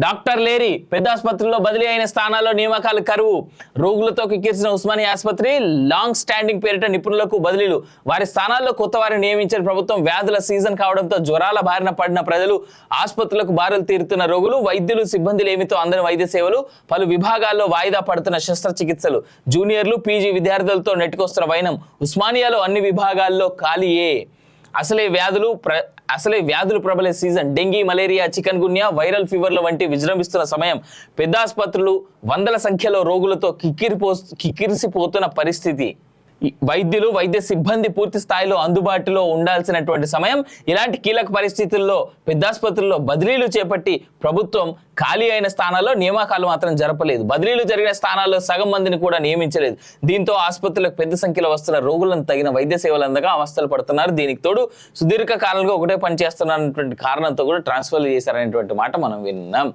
Doctor లేరి పెద్ద ఆసుపత్రిలో బదిలీ అయిన స్థానాల్లో నియామకాలు కరువు. రోగులతో కిక్కిరిసిన ఉస్మానియా ఆసుపత్రి లాంగ్ స్టాండింగ్ పేరిట నిపుణులకు బదిలీలు. వారి స్థానాల్లో కొత్త వారిని నియమించిన ప్రభుత్వం. వ్యాధుల సీజన్ కావడంతో జ్వరాల బారిన పడిన ప్రజలు, ఆసుపత్రులకు బారులు తీరుతున్న రోగులు, వైద్యులు, సిబ్బంది లేమితో అందని వైద్య సేవలు, పలు విభాగాల్లో వాయిదా పడుతున్న శస్త్రచికిత్సలు, జూనియర్లు, పీజీ విద్యార్థులతో నెట్టుకొస్తున్న వైనం. ఉస్మానియాలో అన్ని విభాగాల్లో ఖాళీయే. అసలే వ్యాధులు ప్రబలే season. Dengue, malaria, chikungunya, viral ఫీవర్ల వంటి విజృంభిస్తున్న సమయం. పెద్ద ఆసుపత్రులు వందల సంఖ్యలో రోగులతో కిక్కిరిసిపోతున్న పరిస్థితి. వైద్యులు, వైద్య సిబ్బంది పూర్తి స్థాయిలో అందుబాటులో ఉండాల్సినటువంటి సమయం. ఇలాంటి కీలక పరిస్థితుల్లో పెద్ద ఆసుపత్రుల్లో బదిలీలు చేపట్టి ప్రభుత్వం ఖాళీ అయిన స్థానాల్లో నియామకాలు మాత్రం జరపలేదు. బదిలీలు జరిగిన స్థానాల్లో సగం మందిని కూడా నియమించలేదు. దీంతో ఆసుపత్రులకు పెద్ద సంఖ్యలో వస్తున్న రోగులను తగిన వైద్య సేవలు అందగా అవస్థలు పడుతున్నారు. దీనికి తోడు సుదీర్ఘ కాలంగా ఒకటే పని చేస్తున్నటువంటి కారణంతో కూడా ట్రాన్స్ఫర్లు చేశారనేటువంటి మాట మనం విన్నాం.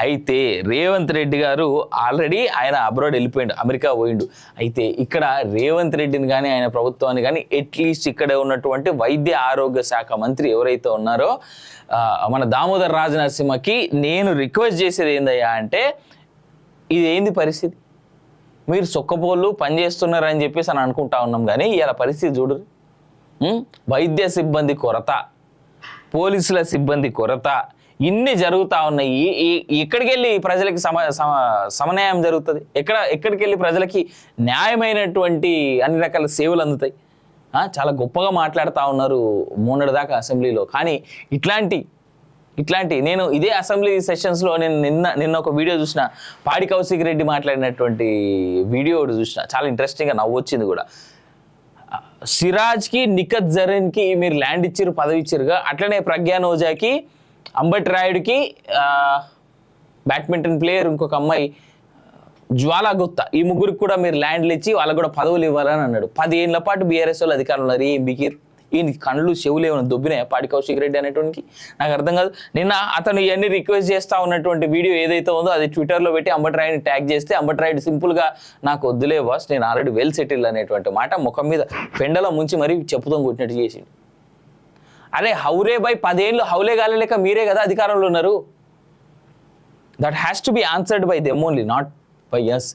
అయితే రేవంత్ రెడ్డి గారు ఆల్రెడీ ఆయన అబ్రాడ్ వెళ్ళిపోయిండు, అమెరికా పోయిండు. అయితే ఇక్కడ రేవంత్ రెడ్డిని కానీ ఆయన ప్రభుత్వాన్ని కానీ అట్లీస్ట్ ఇక్కడ ఉన్నటువంటి వైద్య ఆరోగ్య శాఖ మంత్రి ఎవరైతే ఉన్నారో మన దామోదర్ రాజనరసింహకి నేను రిక్వెస్ట్ చేసేది ఏందయ్యా అంటే, ఇది ఏంది పరిస్థితి? మీరు సొక్కపోళ్ళు పనిచేస్తున్నారని చెప్పేసి అని అనుకుంటా ఉన్నాం, కానీ ఇలా పరిస్థితి చూడరు. వైద్య సిబ్బంది కొరత, పోలీసుల సిబ్బంది కొరత, ఇన్ని జరుగుతూ ఉన్నాయి. ఎక్కడికి వెళ్ళి ప్రజలకి సమన్యాయం జరుగుతుంది? ఎక్కడికి వెళ్ళి ప్రజలకి న్యాయమైనటువంటి అన్ని రకాల సేవలు అందుతాయి? చాలా గొప్పగా మాట్లాడుతూ ఉన్నారు మొన్నటిదాకా అసెంబ్లీలో. కానీ ఇట్లాంటి నేను ఇదే అసెంబ్లీ సెషన్స్లో నేను నిన్న ఒక వీడియో చూసిన, పాడి కౌశిక్ రెడ్డి మాట్లాడినటువంటి వీడియో చూసిన, చాలా ఇంట్రెస్టింగ్గా నవ్వొచ్చింది కూడా. సిరాజ్కి, నిఖత్ జరీన్కి మీరు ల్యాండ్ ఇచ్చిర్రు, పదవి ఇచ్చిరుగా, అట్లనే ప్రజ్ఞాన్ ఓజాకి, అంబటి రాయుడికి, బ్యాడ్మింటన్ ప్లేయర్ ఇంకొక అమ్మాయి జ్వాలా గుత్తా, ఈ ముగ్గురికి కూడా మీరు ల్యాండ్లు ఇచ్చి వాళ్ళకు కూడా పదవులు ఇవ్వాలని అన్నాడు. 10 ఏళ్ల పాటు బీఆర్ఎస్ వాళ్ళు అధికారులు ఉన్నారు. ఏం బికిర్? ఈయన కళ్ళు చెవులు ఏమైనా దొబ్బినాయా పాడి కౌశిక్ రెడ్డి అనేటువంటి? నాకు అర్థం కాదు. నిన్న అతను ఇవన్నీ రిక్వెస్ట్ చేస్తూ ఉన్నటువంటి వీడియో ఏదైతే ఉందో అది ట్విట్టర్లో పెట్టి అంబటి రాయుడిని ట్యాగ్ చేస్తే, అంబటి రాయుడు సింపుల్గా నాకు వద్దులే బాస్, నేను ఆల్రెడీ వెల్ సెటిల్ అనేటువంటి మాట ముఖం మీద పెండలో ముంచి మరీ చెప్పుతాం కొట్టినట్టు చేసిండు. అరే హౌరే బై 10 ఏళ్ళు హౌలే గాలేక మీరే కదా అధికారంలో ఉన్నారు. That has to be answered by them only, not by us.